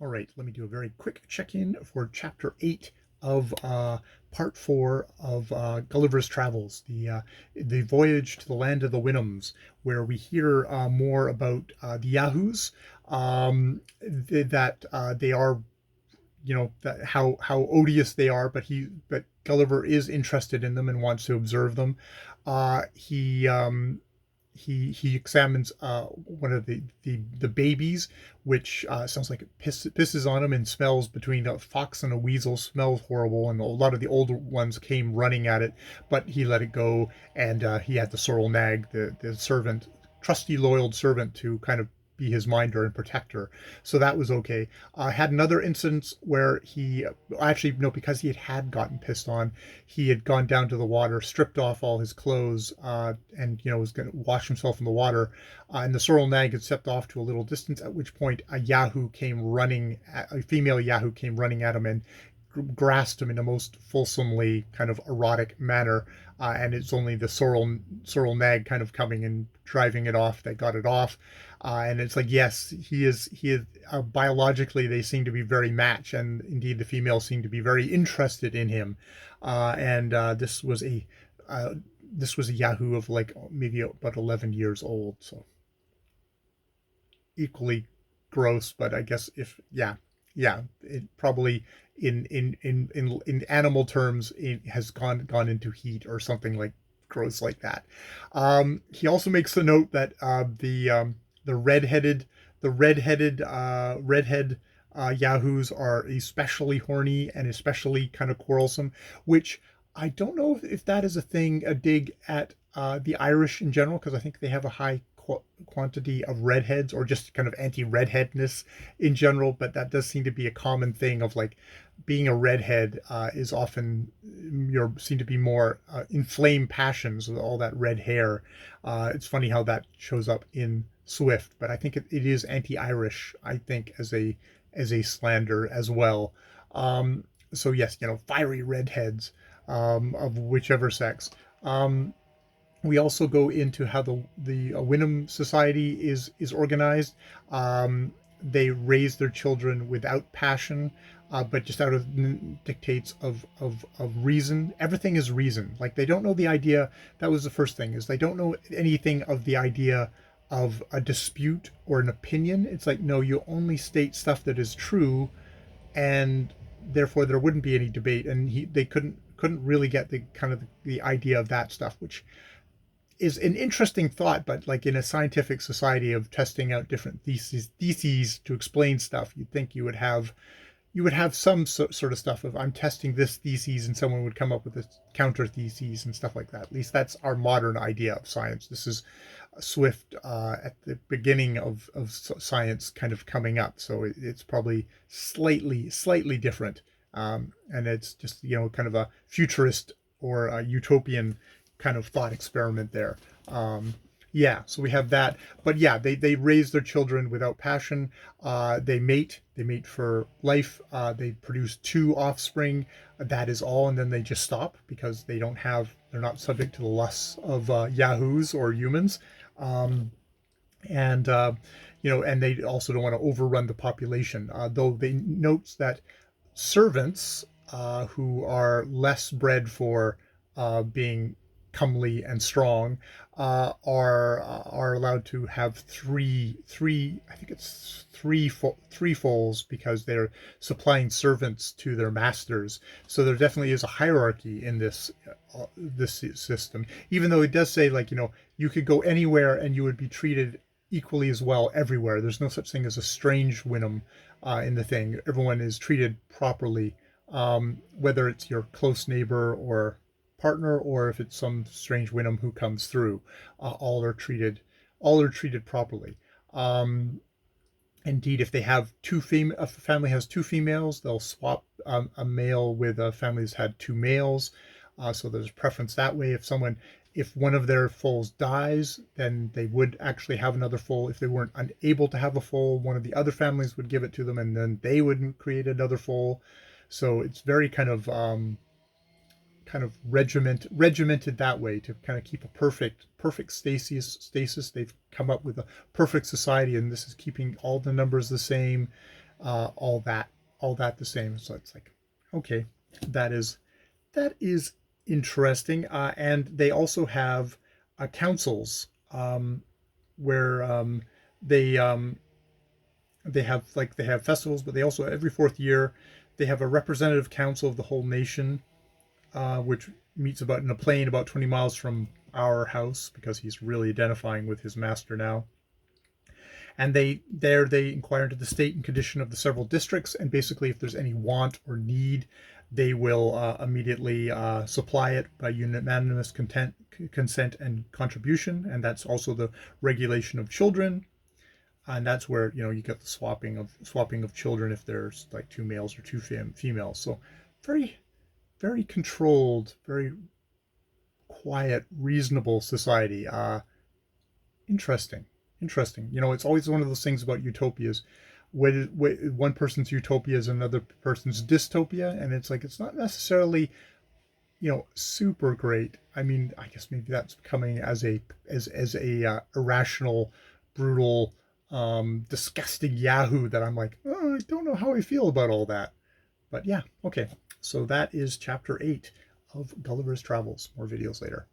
All right, let me do a very quick check-in for Chapter 8 of Part 4 of Gulliver's Travels, the voyage to the land of the Winhams, where we hear more about the Yahoos, that they are, that how odious they are, but Gulliver is interested in them and wants to observe them. He examines one of the babies, which sounds like it pisses on him and smells between a fox and a weasel, smells horrible, and a lot of the older ones came running at it, but he let it go, and he had the sorrel nag, the servant, trusty loyal servant, to kind of be his minder and protector. So that was okay. Had another instance where he actually, no, because he had gotten pissed on, he had gone down to the water, stripped off all his clothes, and was going to wash himself in the water. And the sorrel nag had stepped off to a little distance, at which point a female Yahoo came running at him and grasped him in a most fulsomely kind of erotic manner. And it's only the sorrel nag kind of coming and driving it off that got it off. And it's like, yes, he is biologically, they seem to be very matched, and indeed the female seemed to be very interested in him. And this was a Yahoo of like maybe about 11 years old, so equally gross. But I guess if yeah, it probably in animal terms it has gone into heat or something like gross like that. He also makes the note that the redheaded redhead yahoos are especially horny and especially kind of quarrelsome, which I don't know if that is a thing, a dig at the Irish in general, because I think they have a high quantity of redheads, or just kind of anti-redheadness in general. But that does seem to be a common thing of like being a redhead is often you're seen to be more inflamed passions with all that red hair. It's funny how that shows up in Swift, but I think it is anti-Irish, I think, as a slander as well. So yes, fiery redheads, of whichever sex. We also go into how the Wyndham Society is organized. They raise their children without passion, but just out of dictates of reason. Everything is reason. Like, they don't know the idea. That was the first thing, is they don't know anything of the idea of a dispute or an opinion. It's like, no, you only state stuff that is true, and therefore there wouldn't be any debate. And they couldn't really get the kind of the idea of that stuff, which is an interesting thought. But like, in a scientific society of testing out different theses to explain stuff, you'd think you would have some sort of stuff of, I'm testing this thesis, and someone would come up with a counter theses and stuff like that. At least that's our modern idea of science. This is Swift at the beginning of science kind of coming up, so it's probably slightly different. And it's just kind of a futurist or a utopian kind of thought experiment there. Yeah, so we have that. But yeah, they raise their children without passion. They mate for life. They produce 2 offspring. That is all, and then they just stop because they're not subject to the lusts of yahoos or humans. Um, and they also don't want to overrun the population. Though they notes that servants, who are less bred for being comely and strong, are allowed to have three I think it's three foals, because they're supplying servants to their masters. So there definitely is a hierarchy in this system, even though it does say, like, you could go anywhere and you would be treated equally as well everywhere. There's no such thing as a strange Wyndham in the thing. Everyone is treated properly, whether it's your close neighbor or partner, or if it's some strange Wyndham who comes through. All are treated properly. Indeed, if a family has 2 females, they'll swap a male with a family that's had 2 males. So there's preference that way. If one of their foals dies, then they would actually have another foal. If they weren't unable to have a foal, one of the other families would give it to them, and then they would create another foal. So it's very kind of regimented that way, to kind of keep a perfect stasis. They've come up with a perfect society, and this is keeping all the numbers the same. all that the same. So it's like, okay, that is interesting. And they also have councils, where they they have festivals, but they also every fourth year they have a representative council of the whole nation, which meets about in a plane about 20 miles from our house because he's really identifying with his master now. And they inquire into the state and condition of the several districts, and basically if there's any want or need, they will immediately supply it by unanimous consent and contribution. And that's also the regulation of children, and that's where you get the swapping of children if there's like two males or two females. So very, very controlled, very quiet, reasonable society. Interesting, interesting. It's always one of those things about utopias. When one person's utopia is another person's dystopia, and it's like it's not necessarily super great. I mean, I guess maybe that's coming as a irrational, brutal, disgusting Yahoo that I'm like, oh, I don't know how I feel about all that. But yeah, okay. So that is chapter 8 of Gulliver's Travels. More videos later.